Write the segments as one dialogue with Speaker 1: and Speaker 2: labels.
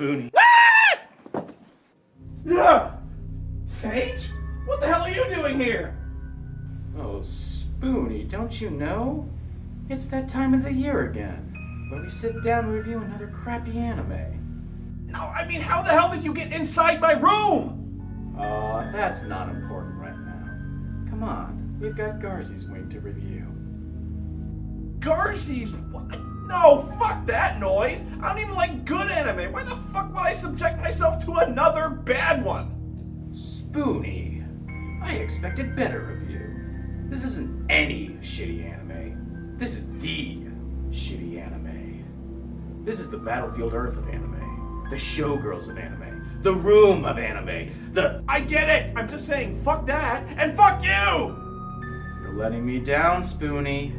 Speaker 1: Spoony.
Speaker 2: Yeah! Sage? What the hell are you doing here?
Speaker 1: Oh, Spoony, don't you know? It's that time of the year again, where we sit down and review another crappy anime.
Speaker 2: No, I mean, how the hell did you get inside my room?
Speaker 1: That's not important right now. Come on, we've got Garzey's Wing to review.
Speaker 2: Garzey's? What? No, fuck that noise. I don't even like good anime. Why the fuck would I subject myself to another bad one?
Speaker 1: Spoony, I expected better of you. This isn't any shitty anime. This is the shitty anime. This is the Battlefield Earth of anime. The Showgirls of anime. The Room of anime.
Speaker 2: I get it. I'm just saying fuck that and fuck you!
Speaker 1: You're letting me down, Spoony.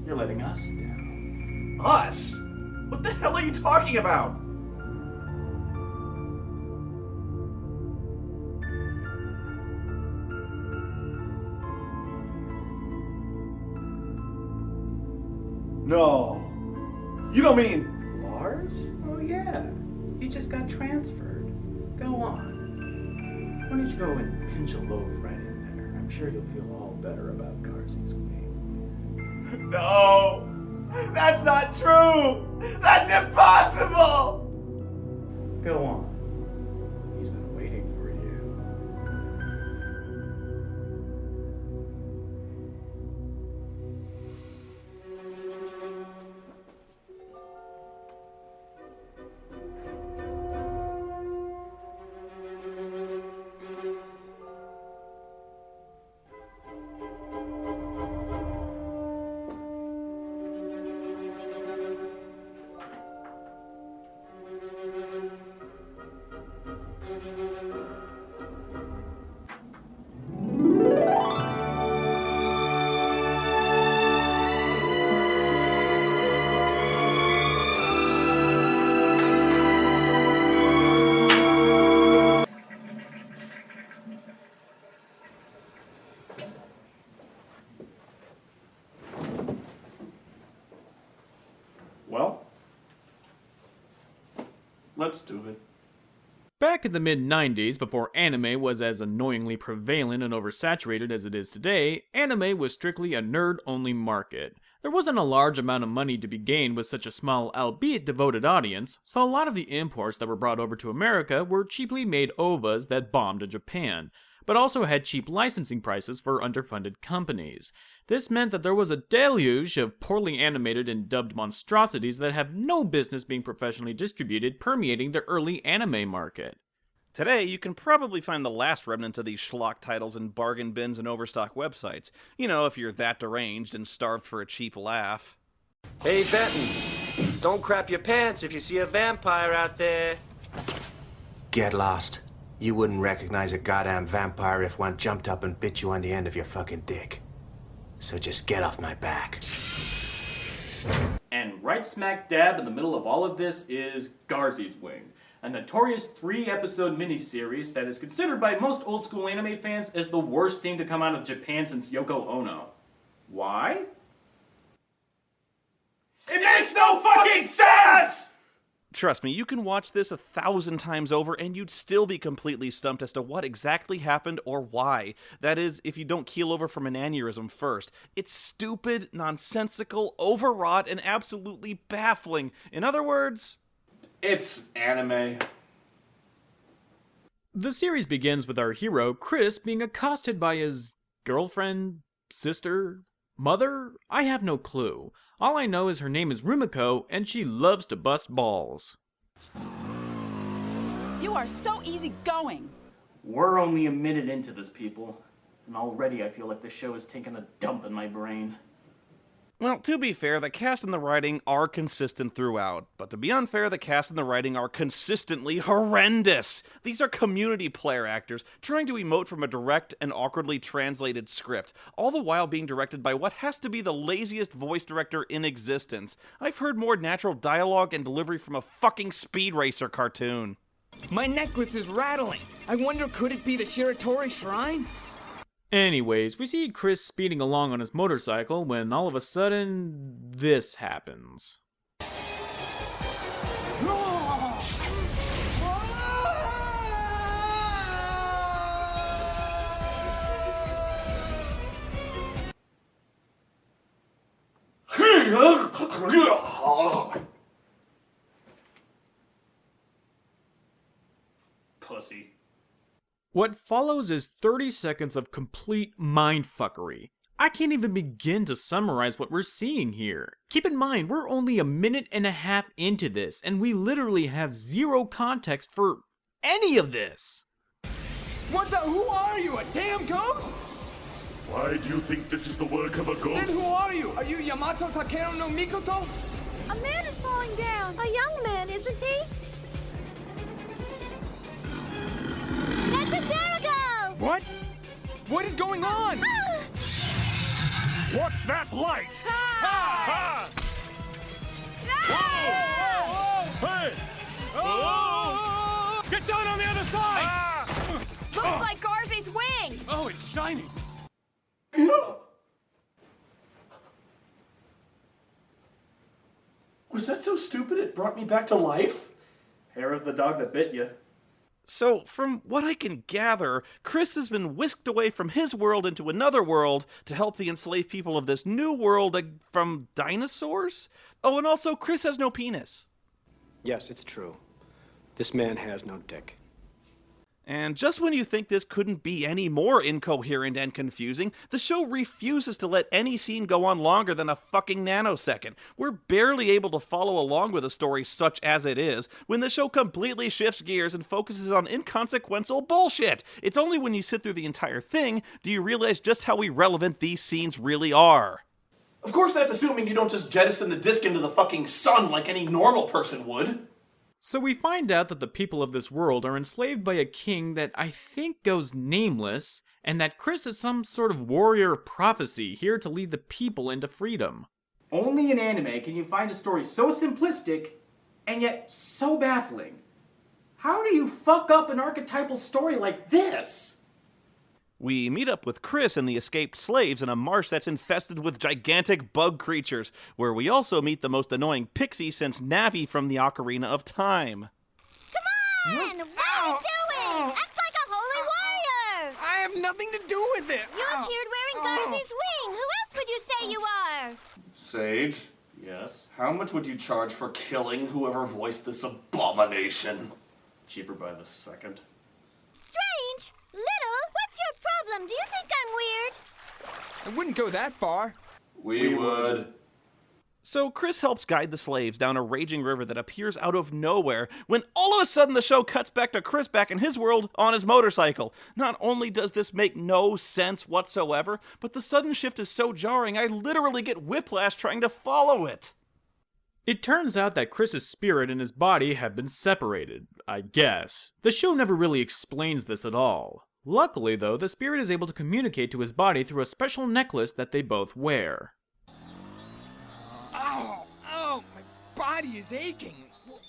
Speaker 1: You're letting us down.
Speaker 2: Us? What the hell are you talking about? No. You don't mean...
Speaker 1: Lars? Oh yeah. He just got transferred. Go on. Why don't you go and pinch a loaf right in there? I'm sure you'll feel all better about Garzey's Wing.
Speaker 2: No! That's not true! That's impossible!
Speaker 1: Go on. He's been waiting for you. Well, let's do it.
Speaker 3: Back in the mid-90s, before anime was as annoyingly prevalent and oversaturated as it is today, anime was strictly a nerd-only market. There wasn't a large amount of money to be gained with such a small, albeit devoted audience, so a lot of the imports that were brought over to America were cheaply made OVAs that bombed in Japan, but also had cheap licensing prices for underfunded companies. This meant that there was a deluge of poorly animated and dubbed monstrosities that have no business being professionally distributed, permeating the early anime market.
Speaker 4: Today, you can probably find the last remnants of these schlock titles in bargain bins and overstock websites. You know, if you're that deranged and starved for a cheap laugh.
Speaker 5: Hey, Benton, don't crap your pants if you see a vampire out there.
Speaker 6: Get lost. You wouldn't recognize a goddamn vampire if one jumped up and bit you on the end of your fucking dick. So just get off my back.
Speaker 1: And right smack dab in the middle of all of this is Garzey's Wing, a notorious 3-episode miniseries that is considered by most old school anime fans as the worst thing to come out of Japan since Yoko Ono. Why?
Speaker 2: It makes no fucking sense!
Speaker 4: Trust me, you can watch this 1,000 times over and you'd still be completely stumped as to what exactly happened or why. That is, if you don't keel over from an aneurysm first. It's stupid, nonsensical, overwrought, and absolutely baffling. In other words...
Speaker 2: It's anime.
Speaker 3: The series begins with our hero, Chris, being accosted by his girlfriend, sister, mother? I have no clue. All I know is her name is Rumiko, and she loves to bust balls.
Speaker 7: You are so easygoing.
Speaker 1: We're only a minute into this, people, and already I feel like the show has taken a dump in my brain.
Speaker 4: Well, to be fair, the cast and the writing are consistent throughout, but to be unfair, the cast and the writing are consistently horrendous. These are community player actors trying to emote from a direct and awkwardly translated script, all the while being directed by what has to be the laziest voice director in existence. I've heard more natural dialogue and delivery from a fucking Speed Racer cartoon.
Speaker 8: My necklace is rattling. I wonder, could it be the Shiratori Shrine?
Speaker 3: Anyways, we see Chris speeding along on his motorcycle when all of a sudden, this happens.
Speaker 1: Pussy.
Speaker 3: What follows is 30 seconds of complete mindfuckery. I can't even begin to summarize what we're seeing here. Keep in mind, we're only a minute and a half into this, and we literally have zero context for any of this.
Speaker 8: What the? Who are you? A damn ghost?
Speaker 9: Why do you think this is the work of a ghost?
Speaker 8: Then who are you? Are you Yamato Takeru no Mikoto?
Speaker 10: A man is falling down. A young man, isn't he? That's a Dirigo!
Speaker 8: What? What is going on?
Speaker 9: What's that light?
Speaker 10: Ah!
Speaker 9: Whoa! Hey!
Speaker 8: Oh!
Speaker 9: Get down on the other side!
Speaker 7: Looks like Garzey's wing!
Speaker 8: Oh, it's shining.
Speaker 2: Was that so stupid it brought me back to life?
Speaker 1: Hair of the dog that bit you.
Speaker 4: So, from what I can gather, Chris has been whisked away from his world into another world to help the enslaved people of this new world from dinosaurs? Oh, and also, Chris has no penis.
Speaker 5: Yes, it's true. This man has no dick.
Speaker 4: And just when you think this couldn't be any more incoherent and confusing, the show refuses to let any scene go on longer than a fucking nanosecond. We're barely able to follow along with a story such as it is, when the show completely shifts gears and focuses on inconsequential bullshit. It's only when you sit through the entire thing do you realize just how irrelevant these scenes really are.
Speaker 2: Of course that's assuming you don't just jettison the disc into the fucking sun like any normal person would.
Speaker 3: So we find out that the people of this world are enslaved by a king that I think goes nameless, and that Chris is some sort of warrior prophecy here to lead the people into freedom.
Speaker 1: Only in anime can you find a story so simplistic and yet so baffling. How do you fuck up an archetypal story like this?
Speaker 4: We meet up with Chris and the escaped slaves in a marsh that's infested with gigantic bug creatures, where we also meet the most annoying pixie since Navi from the Ocarina of Time.
Speaker 10: Come on! What are you doing? Act like a holy warrior!
Speaker 8: I have nothing to do with it.
Speaker 10: You appeared wearing Garzey's wing. Who else would you say you are?
Speaker 2: Sage,
Speaker 1: Yes.
Speaker 2: how much would you charge for killing whoever voiced this abomination?
Speaker 1: Cheaper by the second.
Speaker 10: Strange. Little, what's your problem? Do you think I'm weird?
Speaker 8: I wouldn't go that far.
Speaker 2: We would.
Speaker 4: So Chris helps guide the slaves down a raging river that appears out of nowhere, when all of a sudden the show cuts back to Chris back in his world on his motorcycle. Not only does this make no sense whatsoever, but the sudden shift is so jarring I literally get whiplash trying to follow it.
Speaker 3: It turns out that Chris's spirit and his body have been separated, I guess. The show never really explains this at all. Luckily, though, the spirit is able to communicate to his body through a special necklace that they both wear.
Speaker 8: Oh, my body is aching.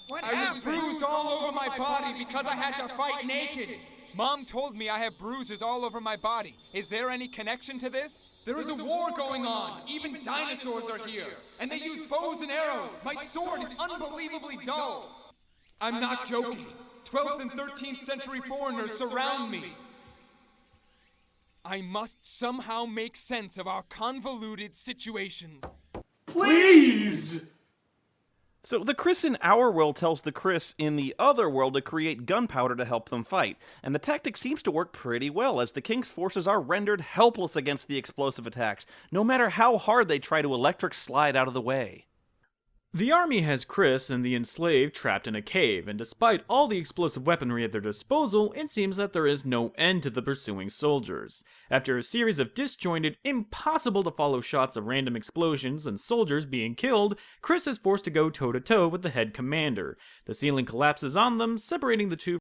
Speaker 8: What happened? I was bruised all over my body because I had to fight naked. Mom told me I have bruises all over my body. Is there any connection to this? There is a war going on. Even dinosaurs are here. And they use bows and arrows. My sword is unbelievably dull. I'm not joking. 12th and 13th century foreigners surround me. I must somehow make sense of our convoluted situations.
Speaker 2: Please!
Speaker 4: So the Chris in our world tells the Chris in the other world to create gunpowder to help them fight, and the tactic seems to work pretty well as the king's forces are rendered helpless against the explosive attacks, no matter how hard they try to electric slide out of the way.
Speaker 3: The army has Chris and the enslaved trapped in a cave, and despite all the explosive weaponry at their disposal, it seems that there is no end to the pursuing soldiers. After a series of disjointed, impossible to follow shots of random explosions and soldiers being killed, Chris is forced to go toe-to-toe with the head commander. The ceiling collapses on them, separating the two